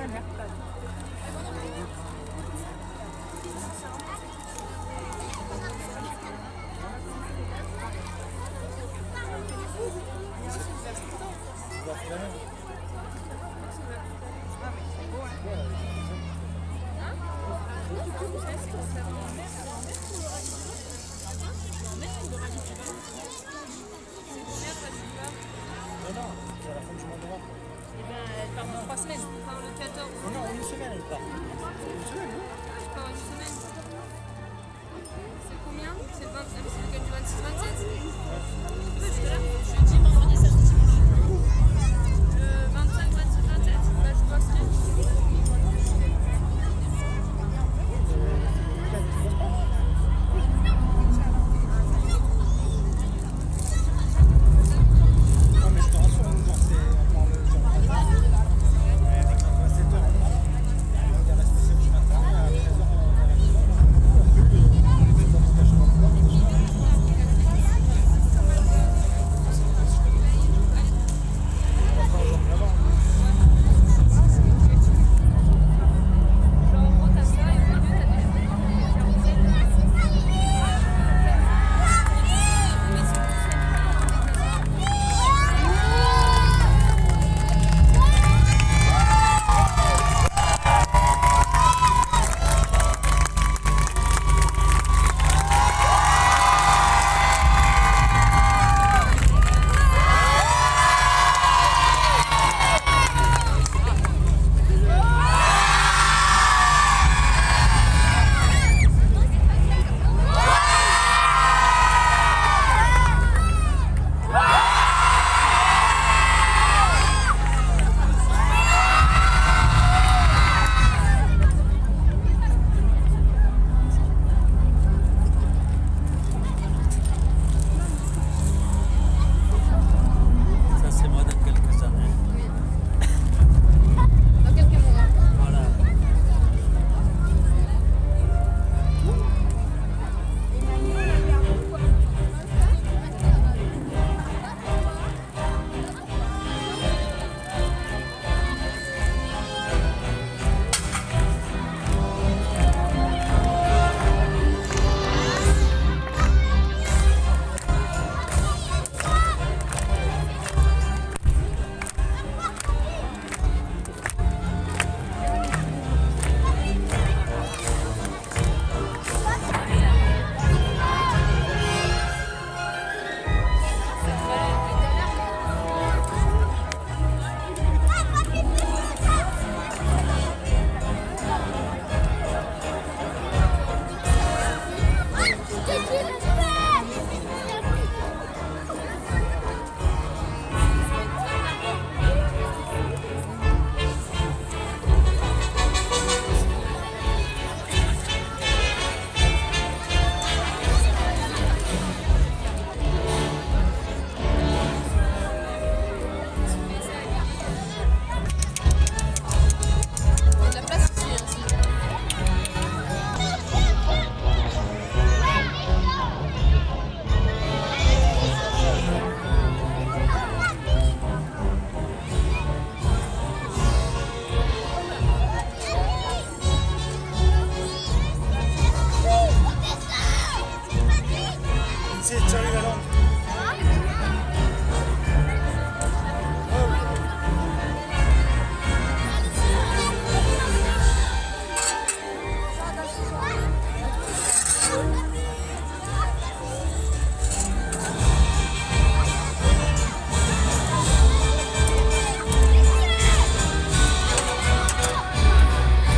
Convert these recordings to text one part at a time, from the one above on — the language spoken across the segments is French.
Elle part dans 3 semaines. Elle part le 14. Non, une semaine elle part. Une semaine, non? Je pars une semaine. C'est combien? C'est le week-end du 26-27? Parce que là, jeudi, vendredi, samedi, dimanche. Le 25, 26, 27, là je bosserai. Non, mais je te rassure, genre, c'est encore le genre. Avec 7 heures, il y a la spéciale du matin, et à 13h, à la maison,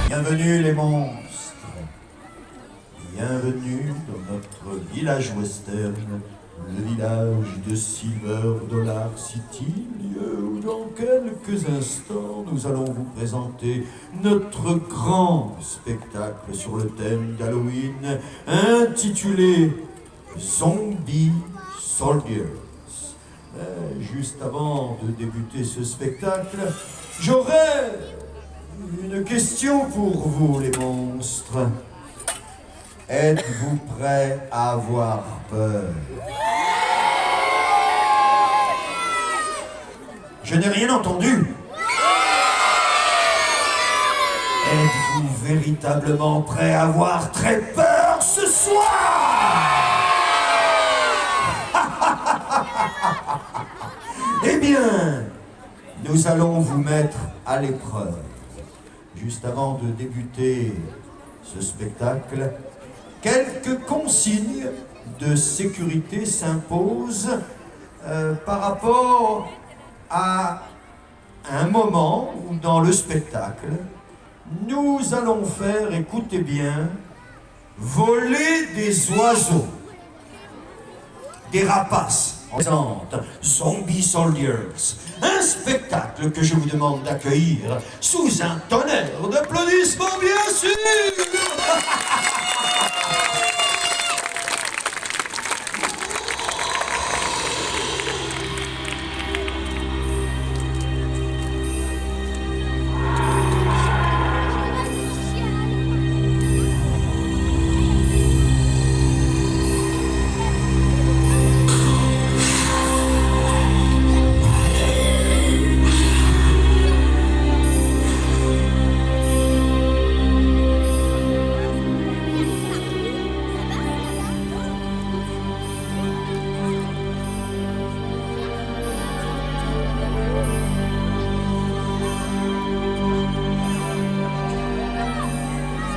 Bienvenue les monstres, bienvenue dans notre village western, le village de Silver Dollar City, lieu où dans quelques instants nous allons vous présenter notre grand spectacle sur le thème d'Halloween intitulé Zombie Soldiers. Mais juste avant de débuter ce spectacle, j'aurais une question pour vous, les monstres. Êtes-vous prêts à avoir peur? Je n'ai rien entendu. véritablement prêt à avoir très peur ce soir? Eh bien, nous allons vous mettre à l'épreuve. Juste avant de débuter ce spectacle, quelques consignes de sécurité s'imposent par rapport à un moment où dans le spectacle, nous allons faire, écoutez bien, voler des oiseaux, des rapaces. On présente Zombie Soldiers, un spectacle que je vous demande d'accueillir sous un tonnerre d'applaudissements, bien sûr.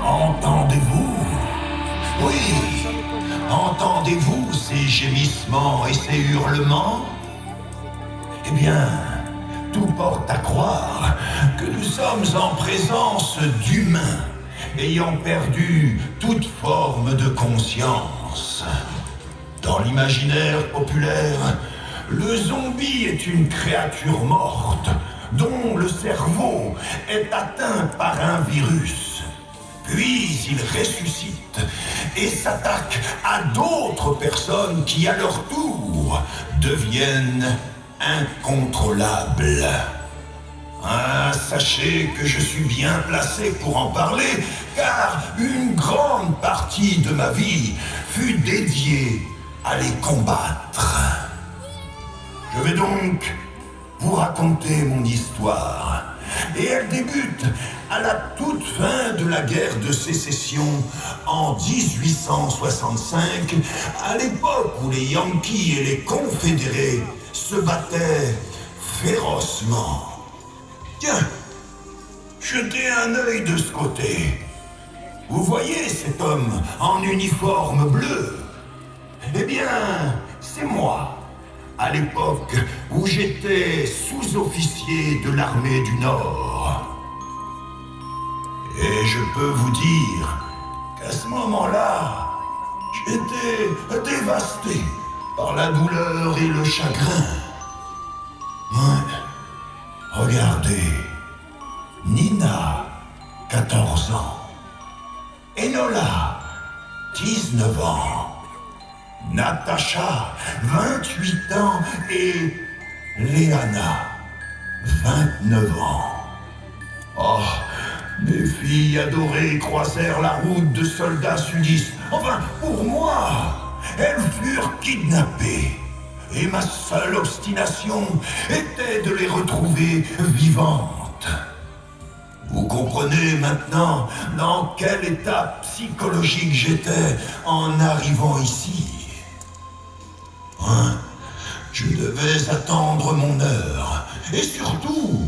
Entendez-vous? Oui. Entendez-vous ces gémissements et ces hurlements? Eh bien, tout porte à croire que nous sommes en présence d'humains ayant perdu toute forme de conscience. Dans l'imaginaire populaire, le zombie est une créature morte dont le cerveau est atteint par un virus. Puis il ressuscite et s'attaque à d'autres personnes qui, à leur tour, deviennent incontrôlables. Ah, sachez que je suis bien placé pour en parler, car une grande partie de ma vie fut dédiée à les combattre. Je vais donc vous raconter mon histoire. Et elle débute à la toute fin de la guerre de sécession en 1865, à l'époque où les Yankees et les Confédérés se battaient férocement. Tiens, jetez un œil de ce côté. Vous voyez cet homme en uniforme bleu? Eh bien, c'est moi. À l'époque où j'étais sous-officier de l'armée du Nord. Et je peux vous dire qu'à ce moment-là, j'étais dévasté par la douleur et le chagrin. Ouais. Regardez, Nina, 14 ans. Enola, 19 ans. Natacha, 28 ans, et Léana, 29 ans. Oh, mes filles adorées croisèrent la route de soldats sudistes. Enfin, pour moi, elles furent kidnappées. Et ma seule obstination était de les retrouver vivantes. Vous comprenez maintenant dans quel état psychologique j'étais en arrivant ici. Je devais attendre mon heure et surtout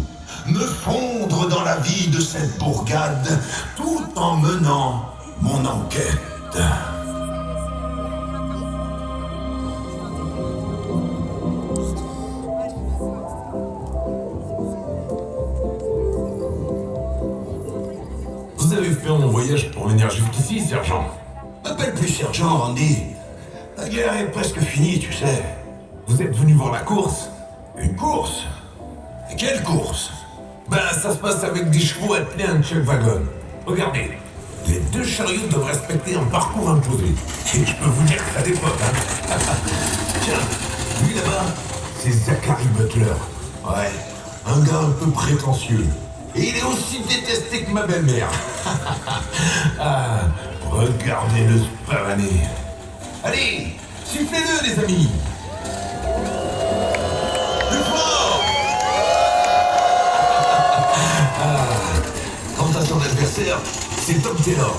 me fondre dans la vie de cette bourgade tout en menant mon enquête. Vous avez fait un voyage pour venir jusqu'ici, sergent? M'appelle plus sergent, Randy. La guerre est presque finie, tu sais. Vous êtes venu voir la course? Une course? Et quelle course? Ben, ça se passe avec des chevaux attelés à un check wagon. Regardez, les deux chariots doivent respecter un parcours imposé. Et je peux vous dire que ça dépote, hein. Tiens, lui là-bas, c'est Zachary Butler. Ouais, un gars un peu prétentieux. Et il est aussi détesté que ma belle-mère. Ah, regardez-le se pavaner. Allez, sifflez-le, les amis. Plus fort. Quant à ton adversaire, anniversaire, c'est Tom Taylor.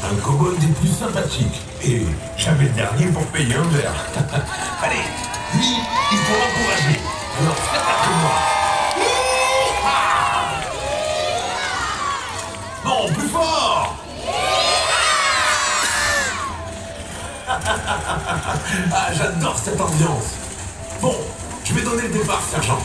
Un cow-boy des plus sympathiques. Et jamais le dernier pour payer un verre. Allez, lui, il faut l'encourager. Alors faites après moi. Hi-ha! Non, plus fort. Ah, j'adore cette ambiance. Bon, je vais donner le départ, sergent.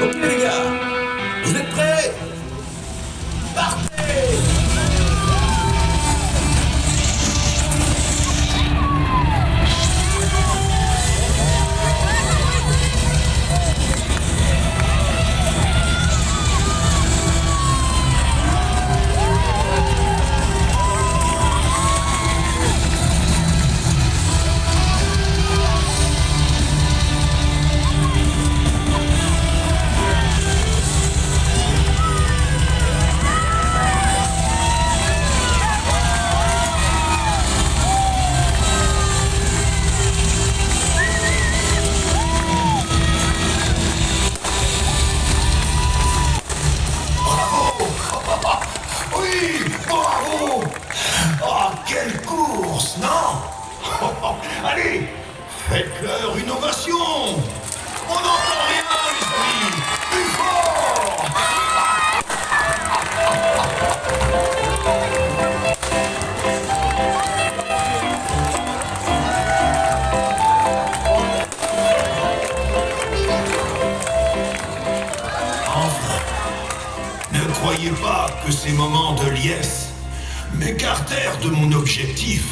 Ok les gars, vous êtes prêts? Partez! Oui, bravo! Oh, quelle course, non? Allez, faites-leur une ovation! On n'entend rien, les amis! Plus fort! Enfin, ne croyez pas que ces moments de liesse m'écartèrent de mon objectif,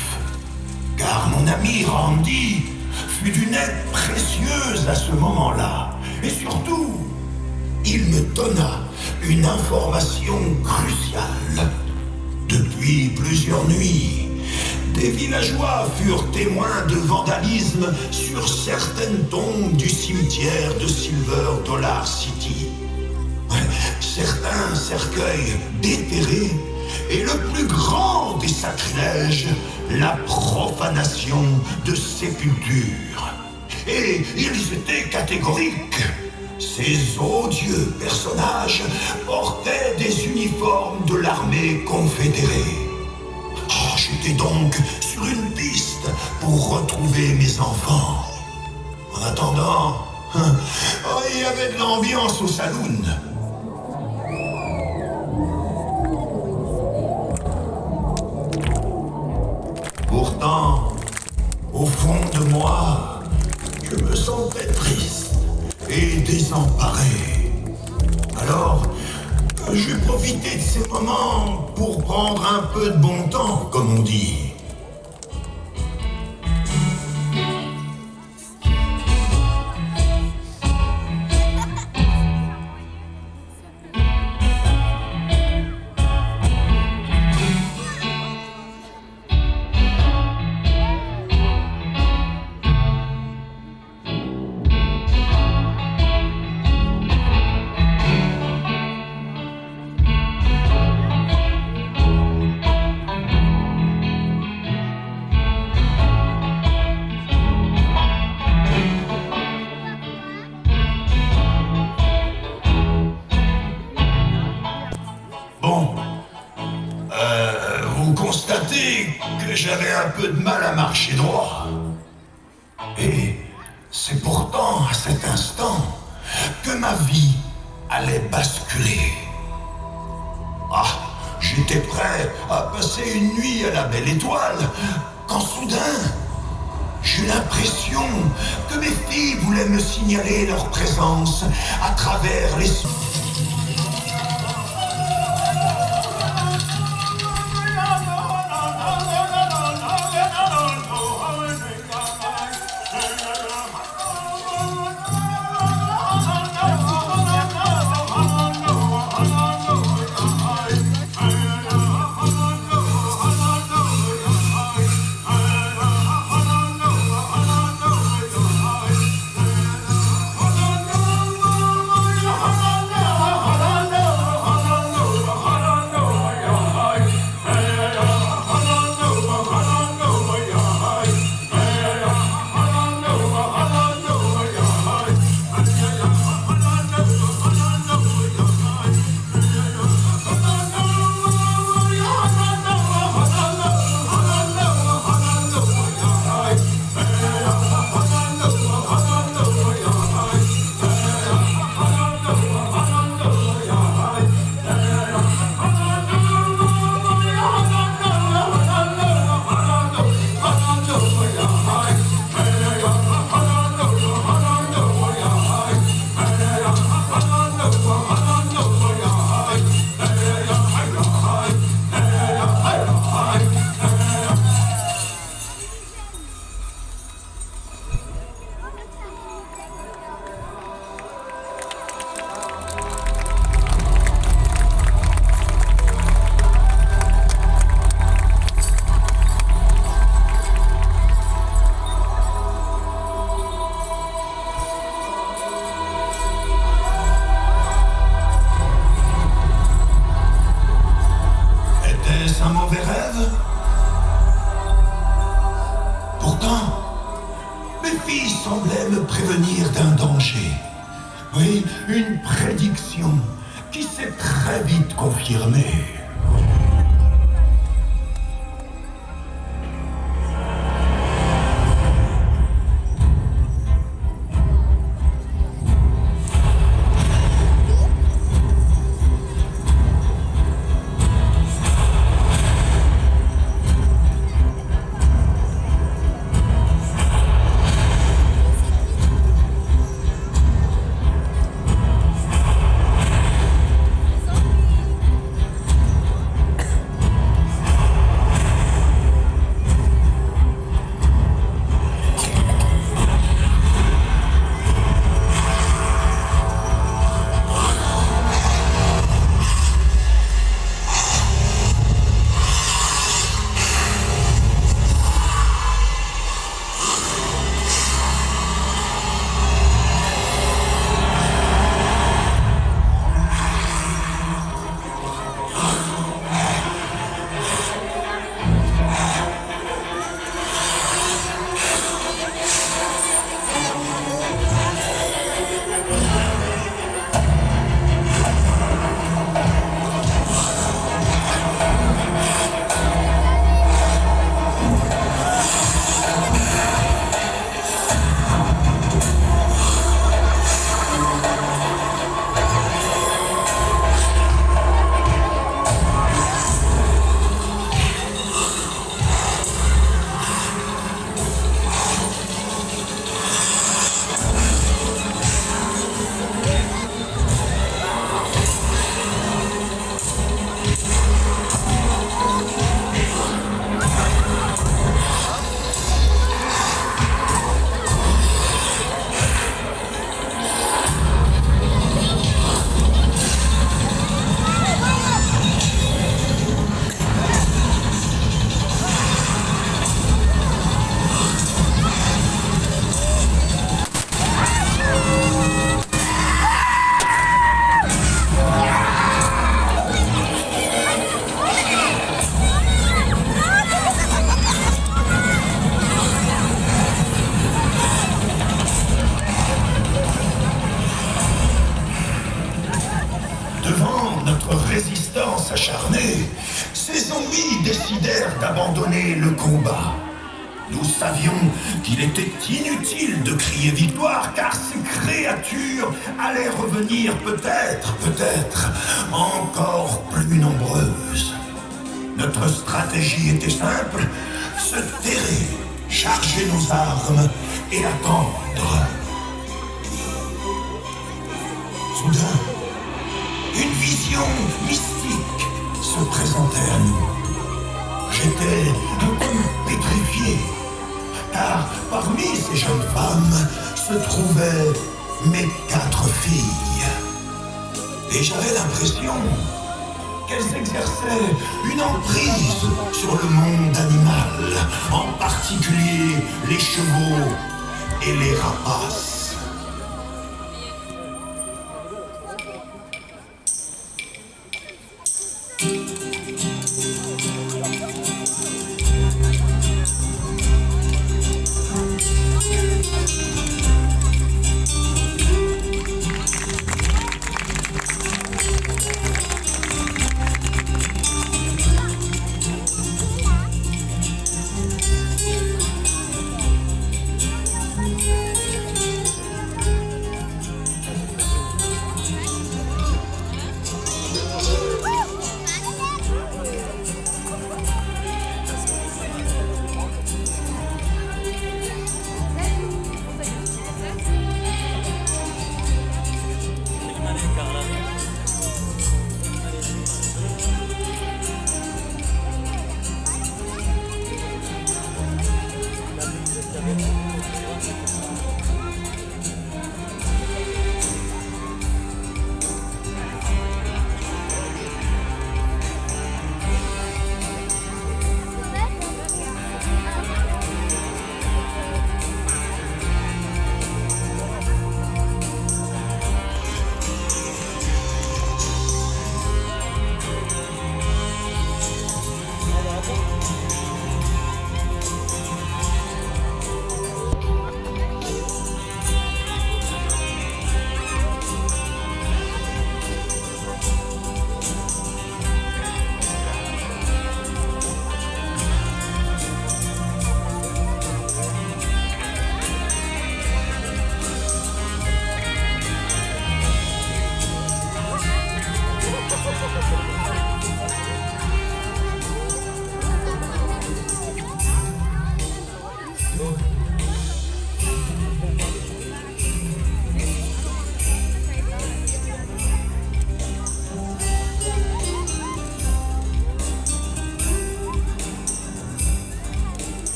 car mon ami Randy fut d'une aide précieuse à ce moment-là. Et surtout, il me donna une information cruciale. Depuis plusieurs nuits, des villageois furent témoins de vandalisme sur certaines tombes du cimetière de Silver Dollar City. Certains cercueils déterrés et le plus grand des sacrilèges, la profanation de sépultures. Et ils étaient catégoriques. Ces odieux personnages portaient des uniformes de l'armée confédérée. Oh, j'étais donc sur une piste pour retrouver mes enfants. En attendant, il y avait de l'ambiance au saloon. Pourtant, au fond de moi, je me sentais triste et désemparé. Alors, j'ai profité de ces moments pour prendre un peu de bon temps, comme on dit. Vous constatez que j'avais un peu de mal à marcher droit. Et c'est pourtant à cet instant que ma vie allait basculer. Ah, j'étais prêt à passer une nuit à la belle étoile, quand soudain, j'eus l'impression que mes filles voulaient me signaler leur présence à travers les... un mauvais rêve? Pourtant, mes filles semblaient me prévenir d'un danger. Oui, une prédiction qui s'est très vite confirmée. résistance acharnée, ces zombies décidèrent d'abandonner le combat. Nous savions qu'il était inutile de crier victoire, car ces créatures allaient revenir peut-être encore plus nombreuses. Notre stratégie était simple, se terrer, charger nos armes et attendre. Soudain, une vision mystique se présentait à nous. J'étais un peu pétrifié, car parmi ces jeunes femmes se trouvaient mes 4 filles. Et j'avais l'impression qu'elles exerçaient une emprise sur le monde animal, en particulier les chevaux et les rapaces.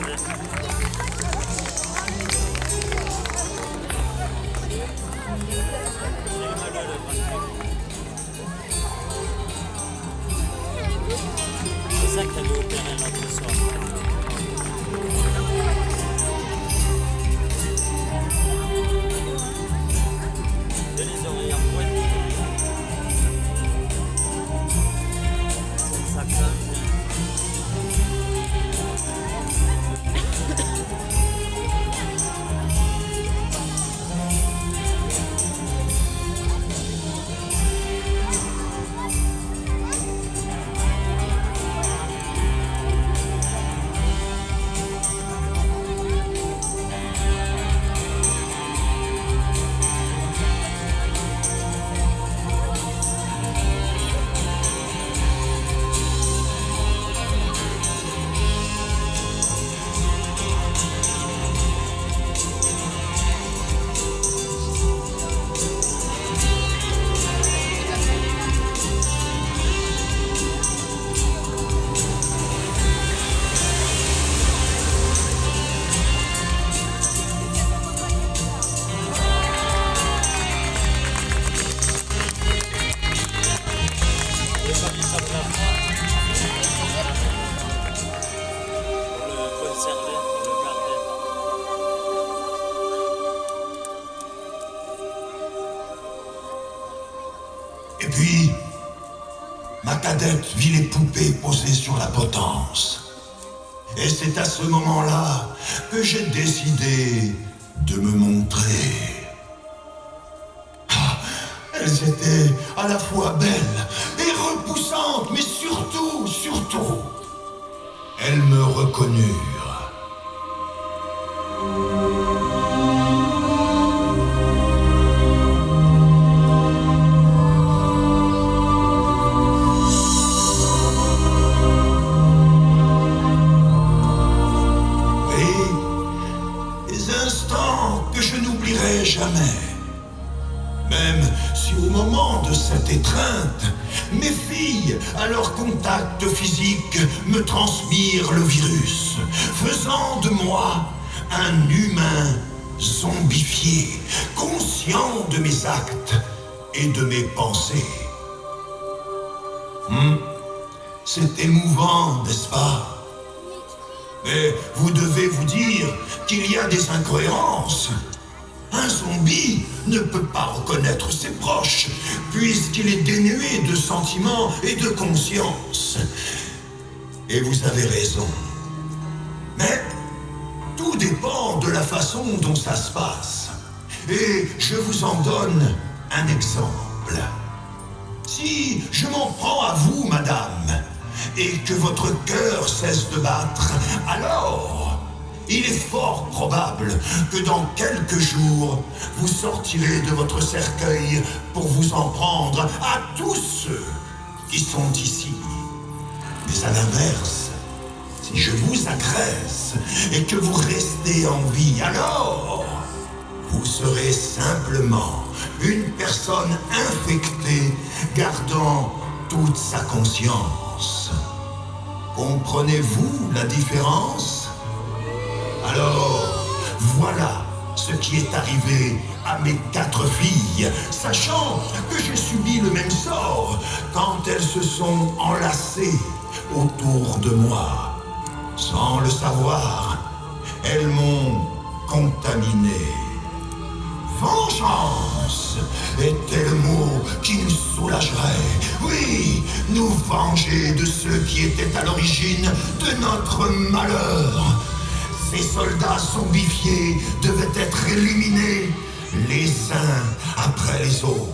C'est ça que t'avais opéré l'autre soir. De les oreilles en pointe. Ça craint. Et puis, ma cadette vit les poupées posées sur la potence. Et c'est à ce moment-là que j'ai décidé de me montrer. Ah, elles étaient à la fois belles et repoussantes, mais surtout, elles me reconnurent. Jamais. Même si au moment de cette étreinte, mes filles, à leur contact physique, me transmirent le virus, faisant de moi un humain zombifié, conscient de mes actes et de mes pensées. C'est émouvant, n'est-ce pas? Mais vous devez vous dire qu'il y a des incohérences. Un zombie ne peut pas reconnaître ses proches, puisqu'il est dénué de sentiments et de conscience. Et vous avez raison. Mais tout dépend de la façon dont ça se passe. Et je vous en donne un exemple. Si je m'en prends à vous, madame, et que votre cœur cesse de battre, alors il est fort probable que dans quelques jours, vous sortirez de votre cercueil pour vous en prendre à tous ceux qui sont ici. Mais à l'inverse, si je vous agresse et que vous restez en vie, alors vous serez simplement une personne infectée gardant toute sa conscience. Comprenez-vous la différence ? Alors, voilà ce qui est arrivé à mes 4 filles, sachant que j'ai subi le même sort quand elles se sont enlacées autour de moi. Sans le savoir, elles m'ont contaminé. Vengeance était le mot qui nous soulagerait. Oui, nous venger de ceux qui étaient à l'origine de notre malheur. Ces soldats zombifiés devaient être éliminés les uns après les autres.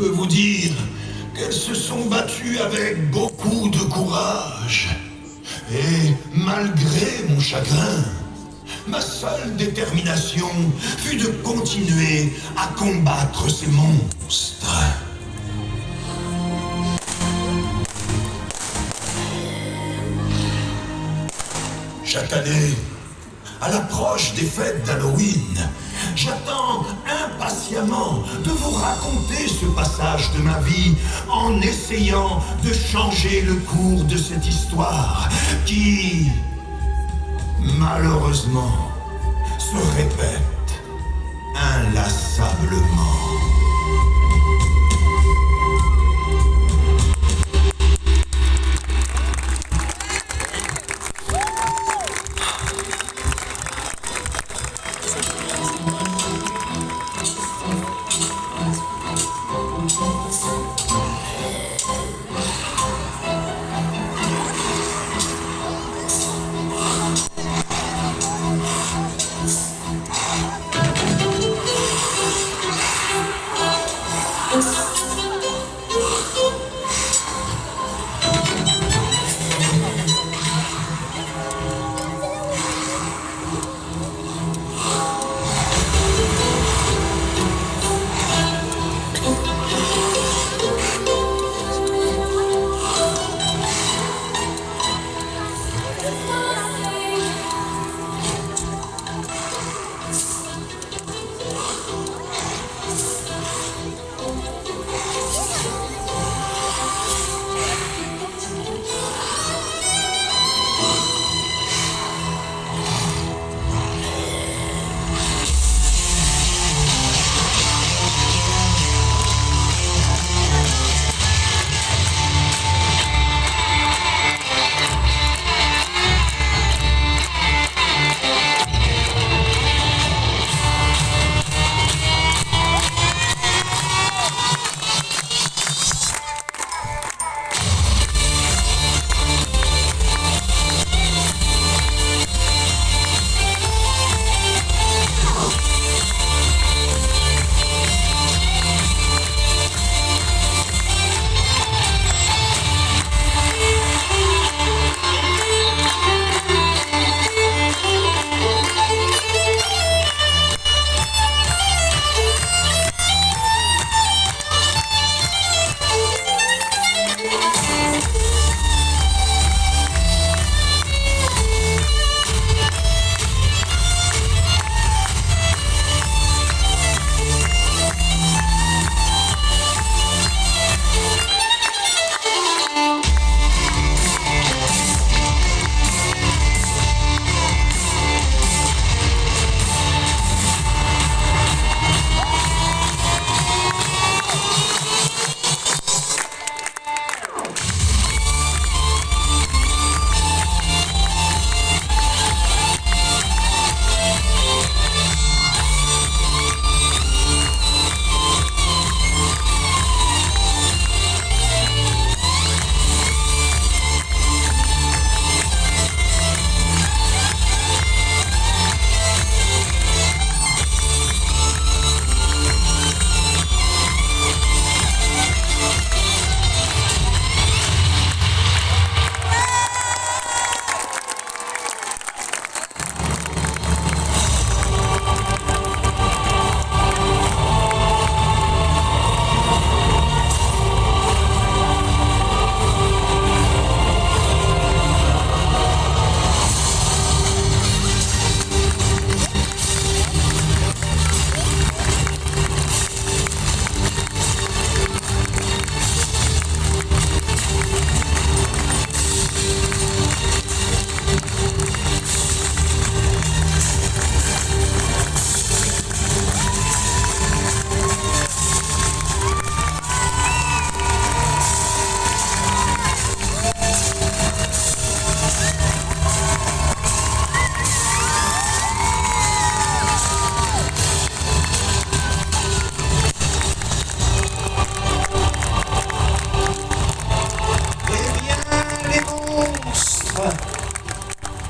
peux vous dire qu'elles se sont battues avec beaucoup de courage. Et malgré mon chagrin, ma seule détermination fut de continuer à combattre ces monstres. Chaque année, à l'approche des fêtes d'Halloween, j'attends impatiemment de vous raconter ce passage de ma vie en essayant de changer le cours de cette histoire qui, malheureusement, se répète inlassablement.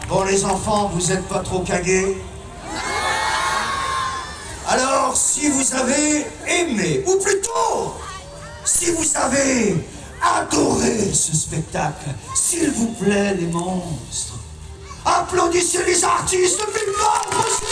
Bon, les enfants, vous êtes pas trop cagués? Alors, si vous avez aimé, ou plutôt Si vous avez adoré ce spectacle, s'il vous plaît, les monstres, applaudissez les artistes le plus fort possible.